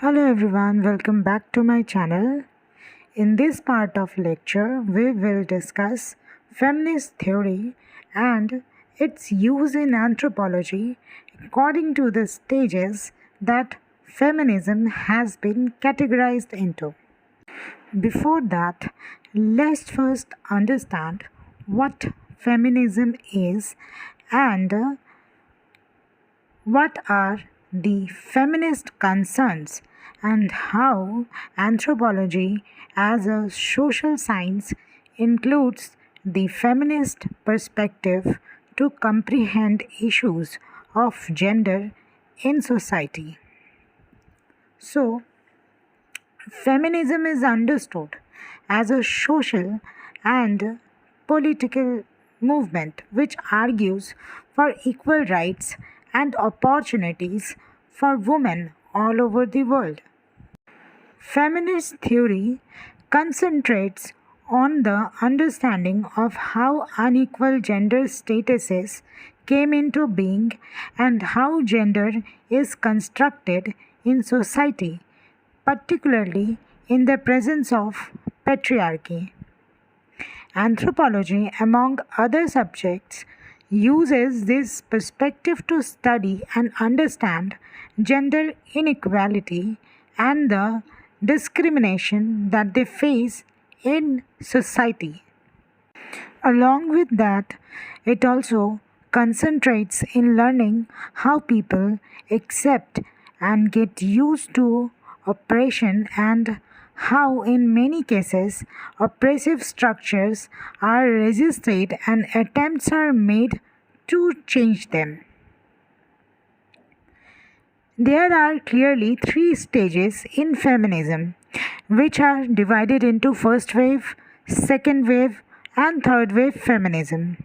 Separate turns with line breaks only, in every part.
Hello everyone, welcome back to my channel. In this part of lecture, we will discuss feminist theory and its use in anthropology according to the stages that feminism has been categorized into. Before that, let's first understand what feminism is and what are the feminist concerns and how anthropology as a social science includes the feminist perspective to comprehend issues of gender in society. So, feminism is understood as a social and political movement which argues for equal rights and opportunities for women all over the world. Feminist theory concentrates on the understanding of how unequal gender statuses came into being and how gender is constructed in society, particularly in the presence of patriarchy. Anthropology, among other subjects, uses this perspective to study and understand gender inequality and the discrimination that they face in society. Along with that, it also concentrates in learning how people accept and get used to oppression and how, in many cases, oppressive structures are resisted and attempts are made to change them. There are clearly three stages in feminism, which are divided into first wave, second wave, and third wave feminism.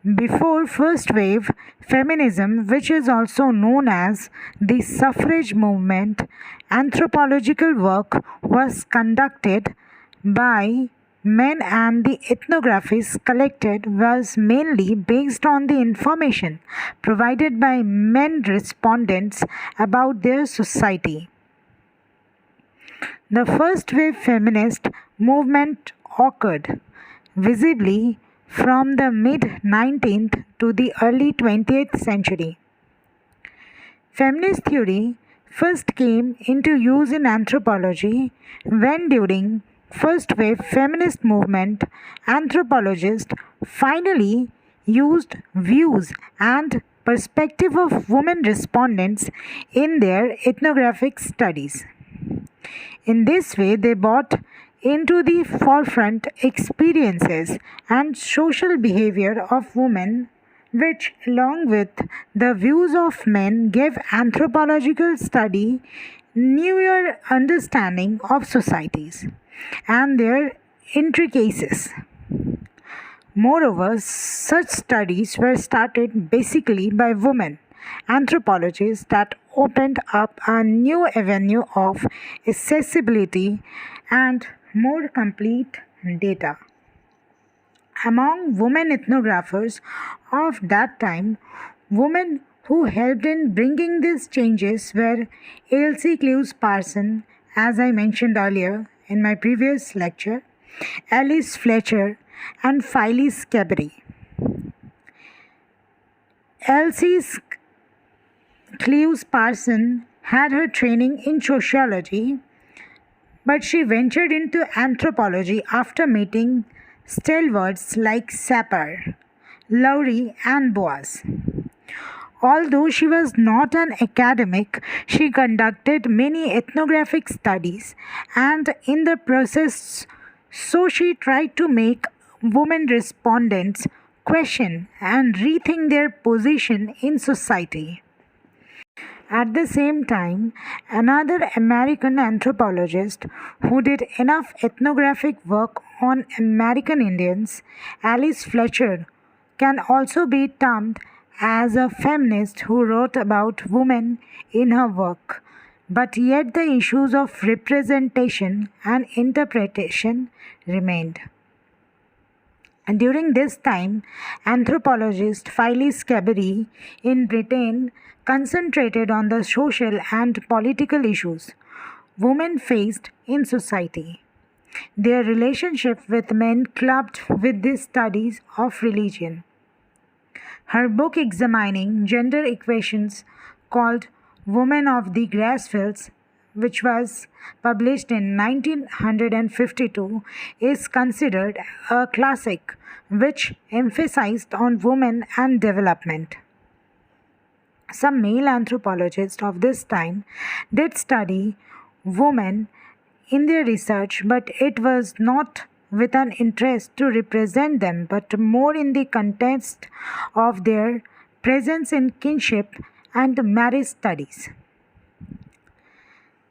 Before first wave feminism, which is also known as the suffrage movement, anthropological work was conducted by men and the ethnographies collected was mainly based on the information provided by men respondents about their society. The first wave feminist movement occurred visibly from the mid 19th to the early 20th century. Feminist theory first came into use in anthropology when, during first wave feminist movement, anthropologists finally used views and perspective of women respondents in their ethnographic studies. In this way, they brought into the forefront experiences and social behavior of women, which, along with the views of men, gave anthropological study newer understanding of societies and their intricacies. Moreover, such studies were started basically by women anthropologists that opened up a new avenue of accessibility and more complete data. Among women ethnographers of that time, women who helped in bringing these changes were Elsie Clews Parson, as I mentioned earlier in my previous lecture, Alice Fletcher, and Phyllis Cabri. Elsie Clews Parson had her training in sociology, but she ventured into anthropology after meeting stalwarts like Sapper, Lowry, and Boas. Although she was not an academic, she conducted many ethnographic studies, and in the process, so she tried to make women respondents question and rethink their position in society. At the same time, another American anthropologist who did enough ethnographic work on American Indians, Alice Fletcher, can also be termed as a feminist who wrote about women in her work. But yet the issues of representation and interpretation remained. And during this time, anthropologist Phyllis Cabiri in Britain concentrated on the social and political issues women faced in society. Their relationship with men clubbed with the studies of religion. Her book examining gender equations, called Women of the Grassfields, which was published in 1952, is considered a classic which emphasized on women and development. Some male anthropologists of this time did study women in their research, but it was not with an interest to represent them, but more in the context of their presence in kinship and marriage studies.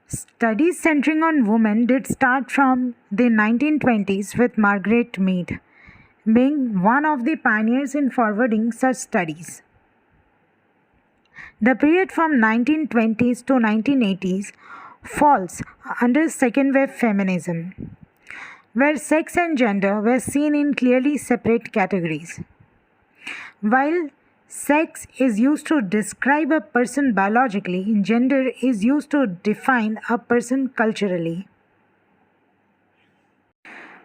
Studies centering on women did start from the 1920s, with Margaret Mead being one of the pioneers in forwarding such studies. The period from 1920s to 1980s falls under second wave feminism, where sex and gender were seen in clearly separate categories. While sex is used to describe a person biologically, gender is used to define a person culturally.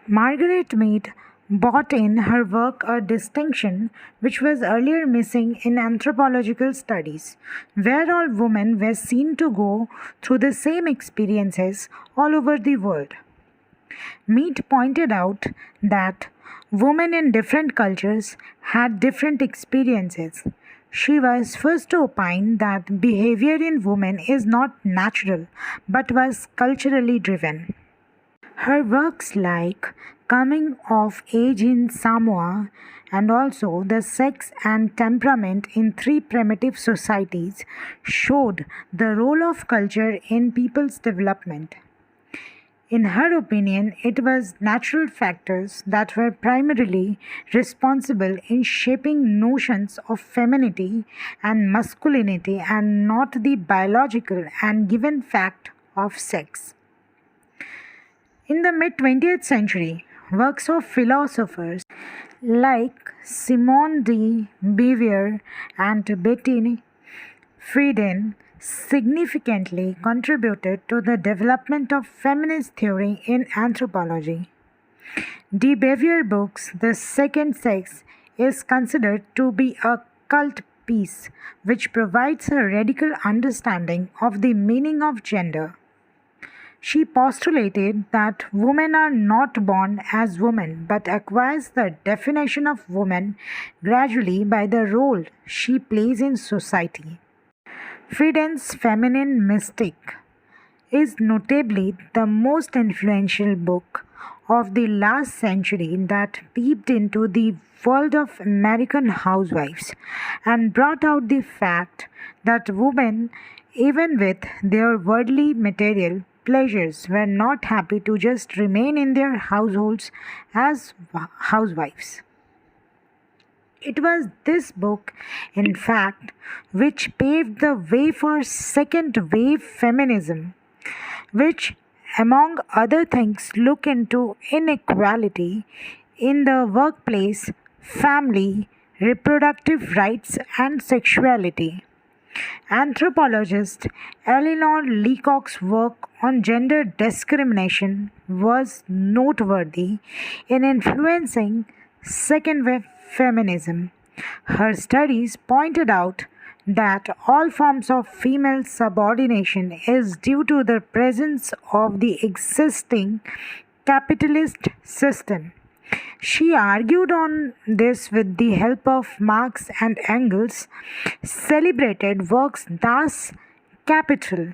Margaret Mead brought in her work a distinction which was earlier missing in anthropological studies, where all women were seen to go through the same experiences all over the world. Mead pointed out that women in different cultures had different experiences. She was first to opine that behavior in women is not natural but was culturally driven. Her works like Coming of Age in Samoa and also The Sex and Temperament in Three Primitive Societies showed the role of culture in people's development. In her opinion, it was natural factors that were primarily responsible in shaping notions of femininity and masculinity and not the biological and given fact of sex. In the mid 20th century, works of philosophers like Simone de Beauvoir and Betty Friedan significantly contributed to the development of feminist theory in anthropology. De Beauvoir book's The Second Sex is considered to be a cult piece which provides a radical understanding of the meaning of gender. She postulated that women are not born as women but acquires the definition of woman gradually by the role she plays in society. Friedan's Feminine Mystic is notably the most influential book of the last century that peeped into the world of American housewives and brought out the fact that women, even with their worldly material pleasures, were not happy to just remain in their households as housewives. It was this book, in fact, which paved the way for second wave feminism, which, among other things, look into inequality in the workplace, family, reproductive rights, and sexuality. Anthropologist Eleanor Leacock's work on gender discrimination was noteworthy in influencing second wave feminism. Her studies pointed out that all forms of female subordination is due to the presence of the existing capitalist system. She argued on this with the help of Marx and Engels' celebrated works Das Kapital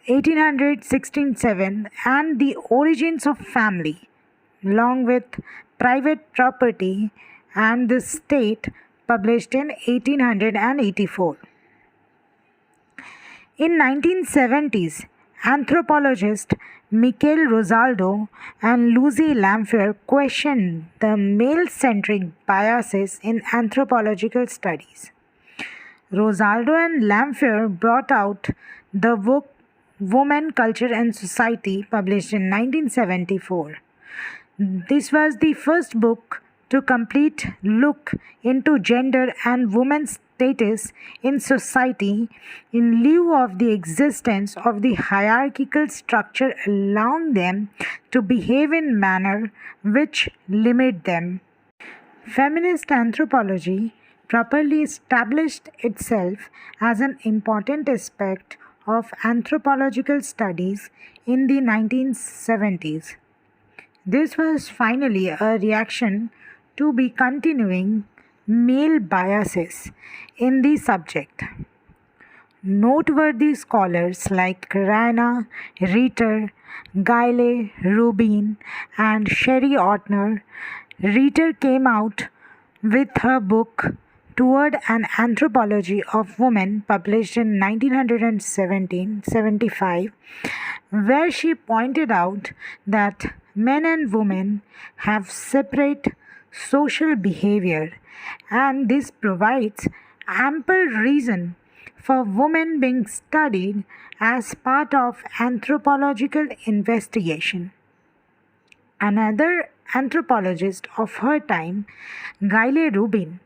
1867 and The Origins of Family, along with Private Property and the State, published in 1884. In 1970s, anthropologists Michael Rosaldo and Lucy Lamphere questioned the male-centric biases in anthropological studies. Rosaldo and Lamphere brought out the book Woman, Culture and Society, published in 1974. This was the first book to complete look into gender and women's status in society in lieu of the existence of the hierarchical structure allowing them to behave in manner which limit them. Feminist anthropology properly established itself as an important aspect of anthropological studies in the 1970s. This was finally a reaction to the continuing male biases in the subject. Noteworthy scholars like Raina, Reiter, Gayle, Rubin, and Sherry Ortner. Reiter came out with her book Toward an Anthropology of Women, published in 1975, where she pointed out that men and women have separate social behavior, and this provides ample reason for women being studied as part of anthropological investigation. Another anthropologist of her time, Gayle Rubin,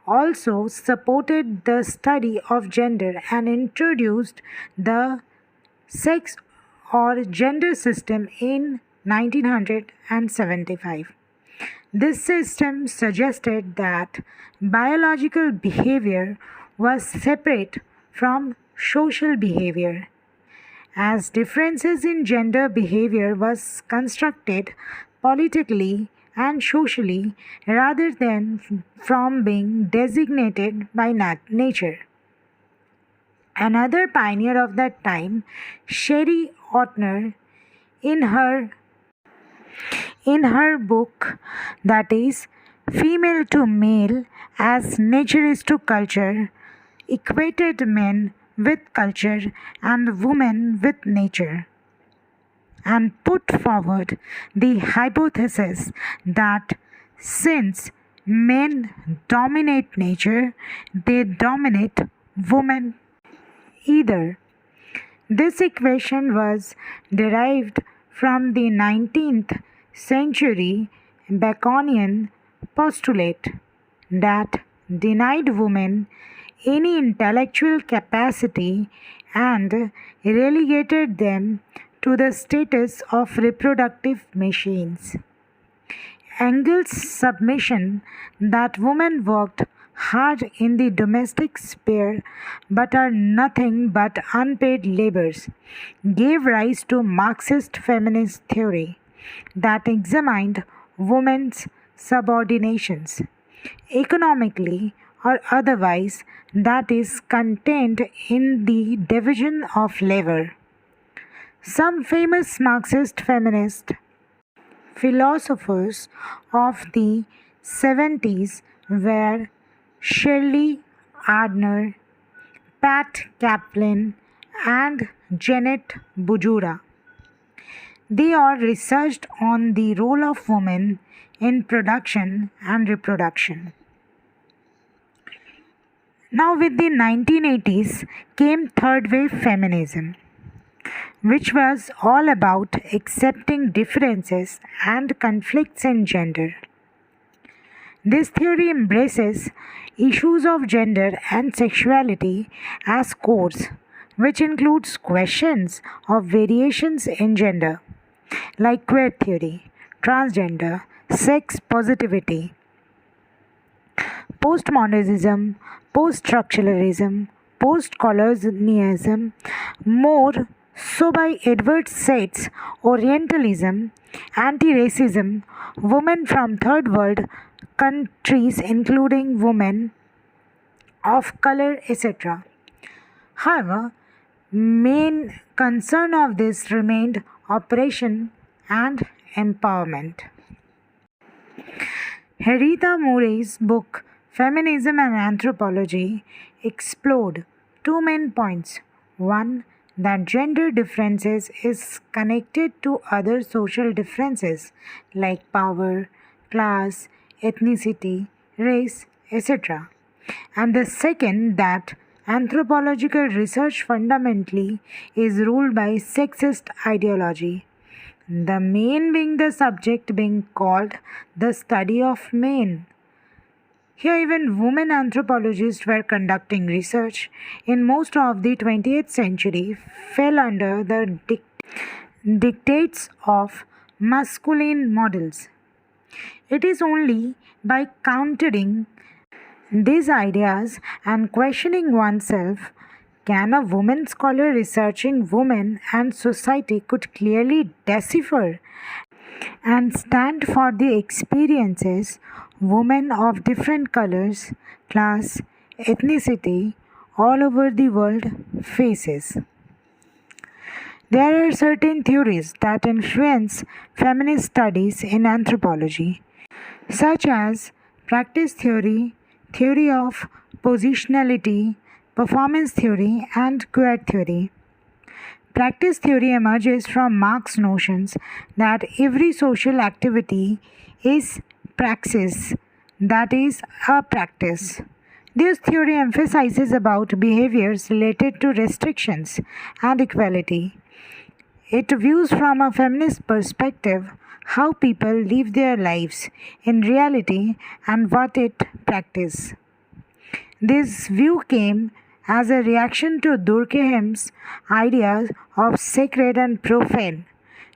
also supported the study of gender and introduced the sex or gender system in 1975. This system suggested that biological behavior was separate from social behavior, as differences in gender behavior was constructed politically and socially rather than from being designated by nature. Another pioneer of that time, Sherry Ortner, in her book, that is Female to Male as Nature is to Culture, equated men with culture and women with nature, and put forward the hypothesis that since men dominate nature, they dominate women either. This equation was derived from the 19th century Baconian postulate that denied women any intellectual capacity and relegated them to the status of reproductive machines. Engel's submission that women worked hard in the domestic sphere but are nothing but unpaid laborers gave rise to Marxist feminist theory that examined women's subordinations, economically or otherwise, that is contained in the division of labor. Some famous Marxist feminist philosophers of the 70s were Shirley Ardner, Pat Kaplan, and Janet Bujura. They all researched on the role of women in production and reproduction. Now, with the 1980s came third wave feminism, which was all about accepting differences and conflicts in gender. This theory embraces issues of gender and sexuality as cores, which includes questions of variations in gender, like queer theory, transgender, sex positivity, postmodernism, post-structuralism, post-colonialism, more so by Edward Said's Orientalism, anti-racism, women from third world countries including women of color, etc. However, main concern of this remained operation and empowerment. Herita Murray's book Feminism and Anthropology explored two main points. One, that gender differences is connected to other social differences like power, class, ethnicity, race, etc. And the second, that anthropological research fundamentally is ruled by sexist ideology. the main being the subject being called the study of men. Here, even women anthropologists were conducting research in most of the 20th century fell under the dictates of masculine models. It is only by countering these ideas and questioning oneself can a woman scholar researching women and society could clearly decipher and stand for the experiences women of different colors, class, ethnicity all over the world faces. There are certain theories that influence feminist studies in anthropology, such as practice theory, theory of positionality, performance theory, and queer theory. Practice theory emerges from Marx's notions that every social activity is praxis, that is, a practice. This theory emphasizes about behaviors related to restrictions and equality. It views from a feminist perspective how people live their lives in reality and what it practice. This view came as a reaction to Durkheim's ideas of sacred and profane,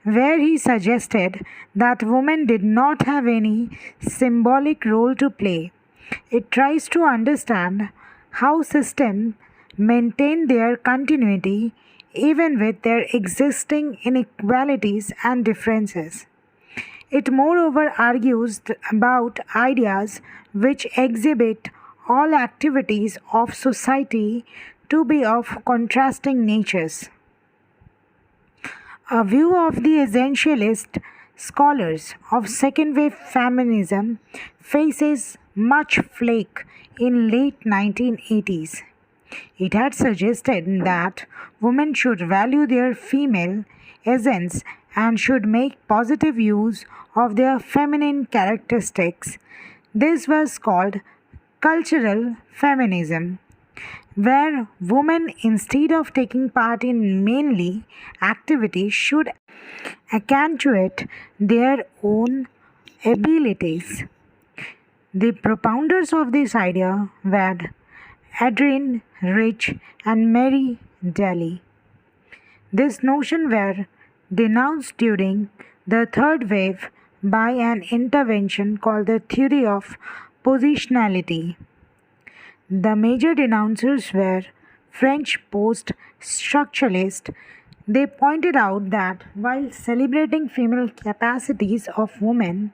where he suggested that women did not have any symbolic role to play. It tries to understand how systems maintain their continuity even with their existing inequalities and differences. It moreover argues about ideas which exhibit all activities of society to be of contrasting natures. A view of the essentialist scholars of second wave feminism faces much flake in late 1980s. It had suggested that women should value their female essence and should make positive use of their feminine characteristics. This was called cultural feminism, where women, instead of taking part in mainly activities, should accentuate their own abilities. The propounders of this idea were Adrienne Rich and Mary Daly. This notion were denounced during the third wave by an intervention called the theory of positionality. The major denouncers were French post structuralists. They pointed out that while celebrating female capacities of women,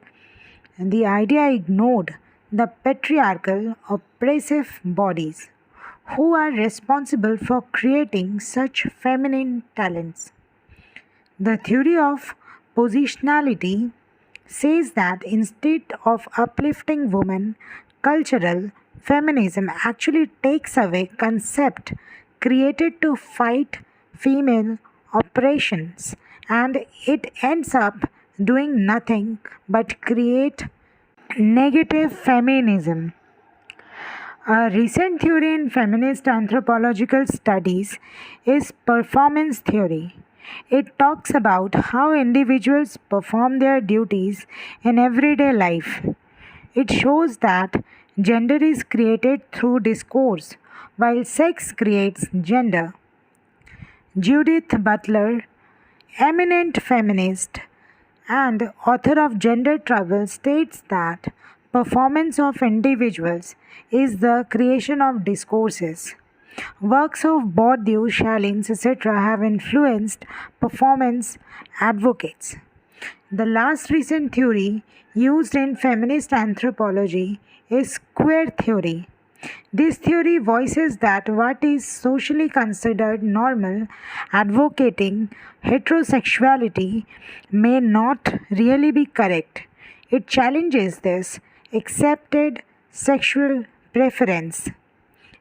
the idea ignored the patriarchal oppressive bodies who are responsible for creating such feminine talents. The theory of positionality says that instead of uplifting women, cultural feminism actually takes away concept created to fight female oppressions and it ends up doing nothing but create negative feminism. A recent theory in feminist anthropological studies is performance theory. It talks about how individuals perform their duties in everyday life. It shows that gender is created through discourse, while sex creates gender. Judith Butler, eminent feminist and author of Gender Trouble, states that performance of individuals is the creation of discourses. Works of Bourdieu, Chalins, etc. have influenced performance advocates. The last recent theory used in feminist anthropology is queer theory. This theory voices that what is socially considered normal, advocating heterosexuality, may not really be correct. It challenges this accepted sexual preference.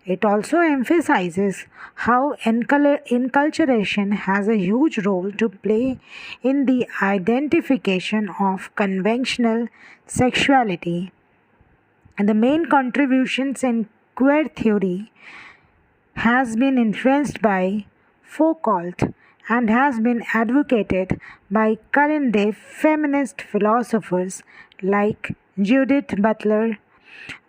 It also emphasizes how inculturation has a huge role to play in the identification of conventional sexuality. And the main contributions in queer theory has been influenced by Foucault and has been advocated by current day feminist philosophers like Judith Butler,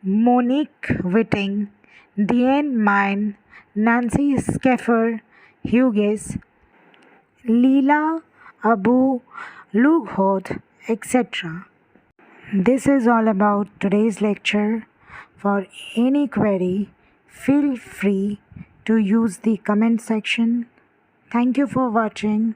Monique Witting, Diane Mine, Nancy Skeffer, Hughes, Leela Abu Lughod, etc. This is all about today's lecture. For any query, feel free to use the comment section. Thank you for watching.